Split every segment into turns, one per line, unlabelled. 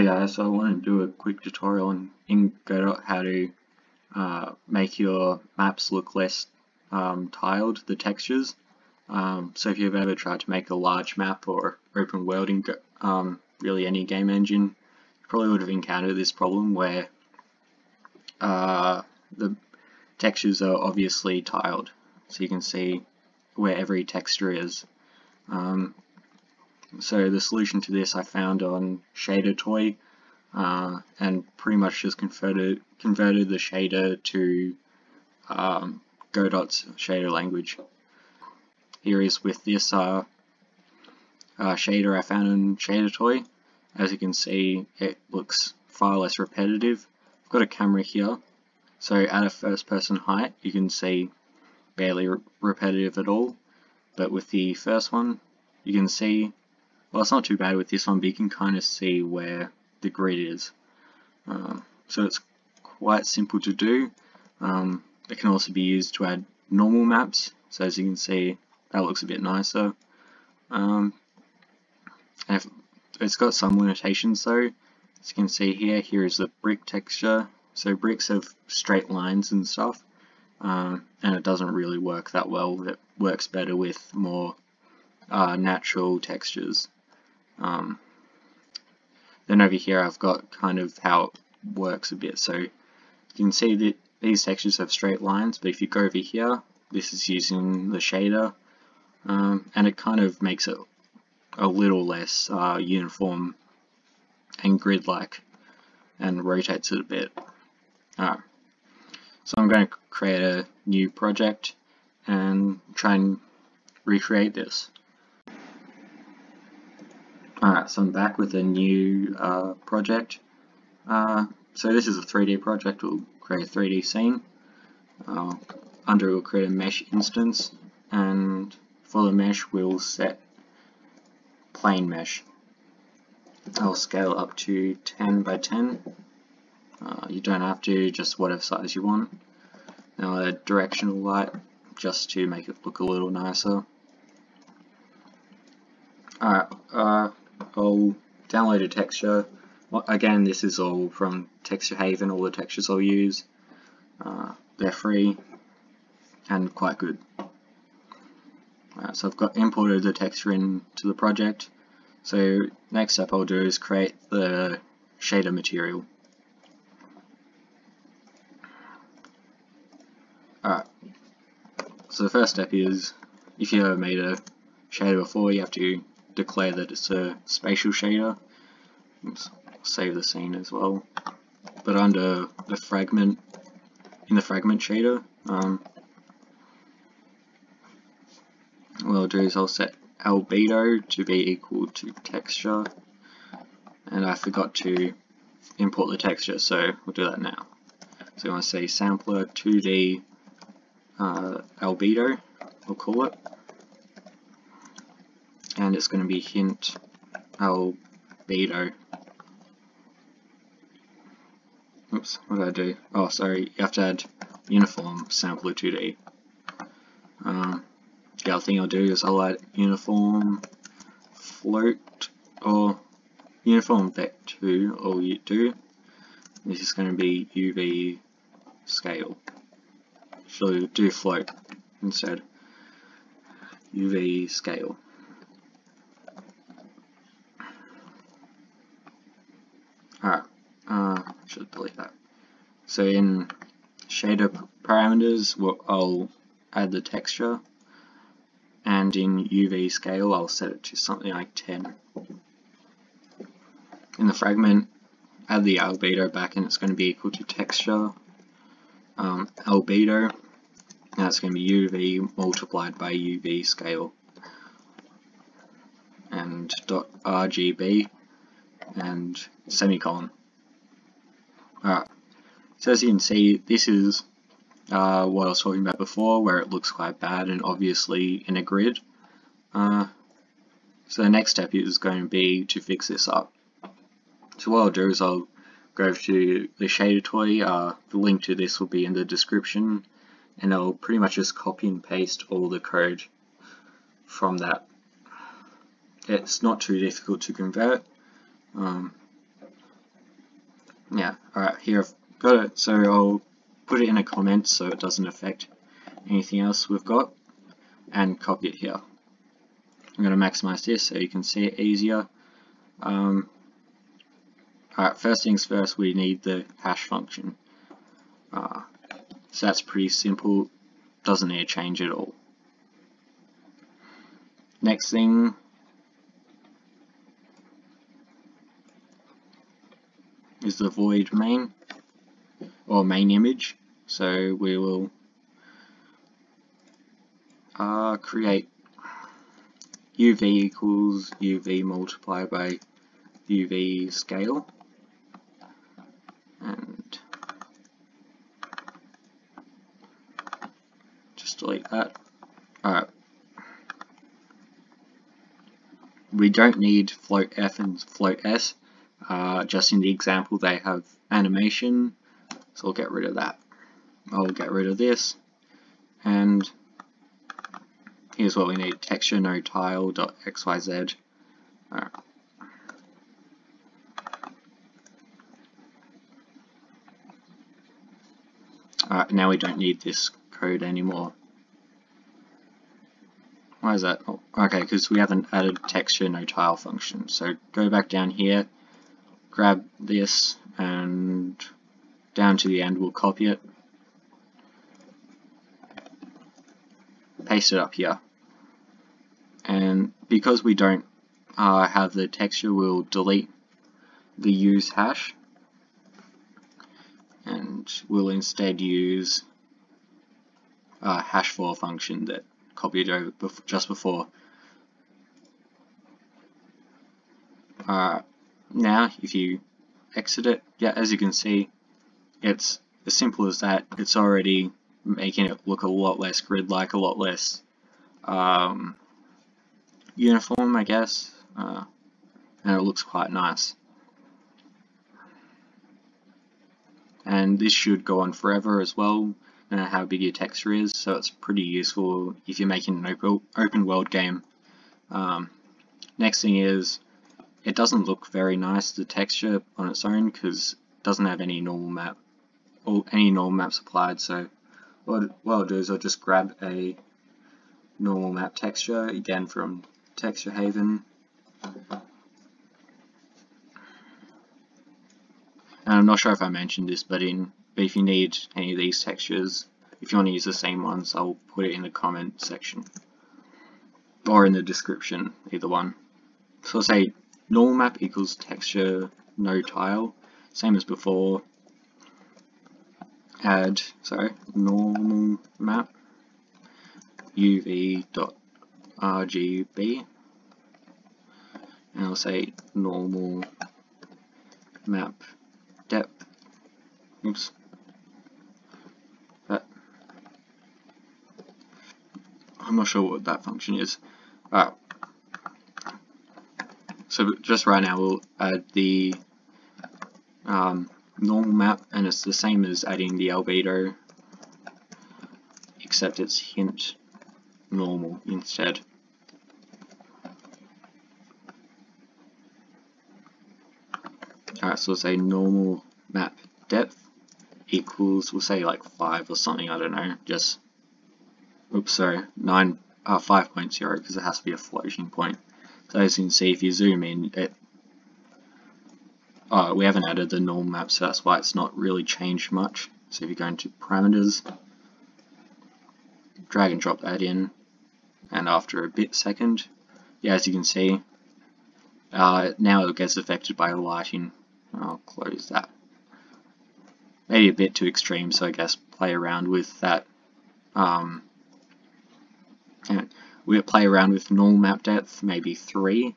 guys, so I want to do a quick tutorial in Godot how to make your maps look less tiled, the textures. So if you've ever tried to make a large map or open world in really any game engine, you probably would have encountered this problem where the textures are obviously tiled, so you can see where every texture is. So the solution to this I found on ShaderToy, and pretty much just converted the shader to Godot's shader language. Here is with this shader I found in ShaderToy. As you can see, it looks far less repetitive. I've got a camera here, so at a first person height you can see barely repetitive at all, but with the first one you can see, well, it's not too bad with this one, but you can kind of see where the grid is. So it's quite simple to do. It can also be used to add normal maps, so as you can see that looks a bit nicer. And it's got some limitations though. As you can see here is the brick texture. So bricks have straight lines and stuff, and it doesn't really work that well. It works better with more natural textures. Then over here I've got kind of how it works a bit. So you can see that these textures have straight lines, but if you go over here, this is using the shader, and it kind of makes it a little less uniform and grid-like, and rotates it a bit. So I'm going to create a new project and try and recreate this. Alright, so I'm back with a new project. So this is a 3D project. We'll create a 3D scene. Under it we'll create a mesh instance, and for the mesh we'll set plane mesh. I'll scale up to 10 by 10. You don't have to, just whatever size you want. Now a directional light, just to make it look a little nicer. Alright, I'll download a texture. Again, this is all from Texture Haven, all the textures I'll use. They're free and quite good. So I've got imported the texture into the project. So next step I'll do is create the shader material. Alright, so the first step is, if you ever made a shader before, you have to declare that it's a spatial shader. Oops, save the scene as well. But under the fragment, in the fragment shader, what I'll do is I'll set albedo to be equal to texture, and I forgot to import the texture, so we'll do that now. So I'm going to say sampler 2D albedo, we'll call it, and it's going to be hint albedo. Oops, what did I do? Oh, sorry, you have to add uniform sampler 2D. The other thing I'll do is I'll add uniform float or uniform vec2, or U2. This is going to be UV scale. So do float instead. UV scale. Alright, should delete that. So in shader parameters, I'll add the texture, and in UV scale I'll set it to something like 10. In the fragment, add the albedo back, and it's going to be equal to texture albedo. Now it's going to be UV multiplied by UV scale, and .rgb and semicolon. Alright, so as you can see, this is what I was talking about before, where it looks quite bad and obviously in a grid. So the next step is going to be to fix this up. So what I'll do is I'll go over to the ShaderToy. The link to this will be in the description, and I'll pretty much just copy and paste all the code from that. It's not too difficult to convert. Yeah, alright, here I've got it, so I'll put it in a comment so it doesn't affect anything else we've got, and copy it here. I'm going to maximize this so you can see it easier. Alright, first things first, we need the hash function. So that's pretty simple, doesn't need to change at all. Next thing, is the void main, or main image. So we will create UV equals UV multiplied by UV scale, and just delete that. Alright. We don't need float F and float S. Just in the example they have animation, so I'll get rid of that. I'll get rid of this, and here's what we need: texture no tile dot xyz. Alright. Alright, now we don't need this code anymore. Why is that? Oh, okay, because we haven't added texture no tile function. So go back down here, grab this, and down to the end we'll copy it, paste it up here, and because we don't have the texture, we'll delete the use hash, and we'll instead use a hash for function that copied over just before. Now if you exit it, yeah, as you can see, it's as simple as that. It's already making it look a lot less grid-like, a lot less uniform, I guess, and it looks quite nice. And this should go on forever as well, no matter how big your texture is, so it's pretty useful if you're making an open world game. Next thing is, it doesn't look very nice, the texture on its own, because it doesn't have any normal map, or any normal maps applied. So what I'll do is I'll just grab a normal map texture, again from Texture Haven. And I'm not sure if I mentioned this, but if you need any of these textures, if you want to use the same ones, I'll put it in the comment section or in the description, either one. So I'll say normal map equals texture no tile, same as before. Add normal map uv.rgb, and I'll say normal map depth. Oops. I'm not sure what that function is. So just right now we'll add the normal map, and it's the same as adding the albedo, except it's hint normal instead. Alright, so we'll say normal map depth equals, we'll say like 5 or something, I don't know, just, oops, sorry, 5.0, because it has to be a floating point. So as you can see, if you zoom in, we haven't added the normal map, so that's why it's not really changed much. So if you go into parameters, drag and drop that in, and after a second, yeah, as you can see, now it gets affected by lighting. I'll close that. Maybe a bit too extreme, so I guess play around with that. And we'll play around with normal map depth, maybe 3.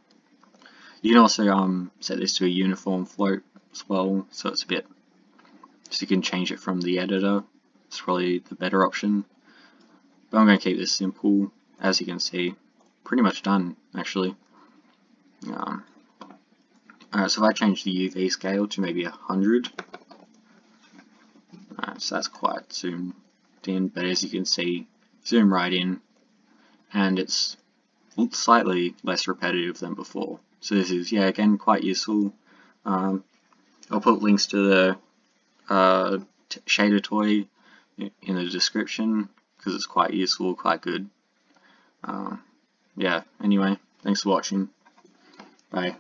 You can also set this to a uniform float as well, so it's a bit, so you can change it from the editor. It's probably the better option. But I'm going to keep this simple. As you can see, pretty much done actually. Alright, so if I change the UV scale to maybe 100, so that's quite zoomed in, but as you can see, zoom right in, and it's slightly less repetitive than before. So this is, yeah, again, quite useful. I'll put links to the ShaderToy in the description because it's quite useful, quite good. Yeah, anyway, thanks for watching. Bye.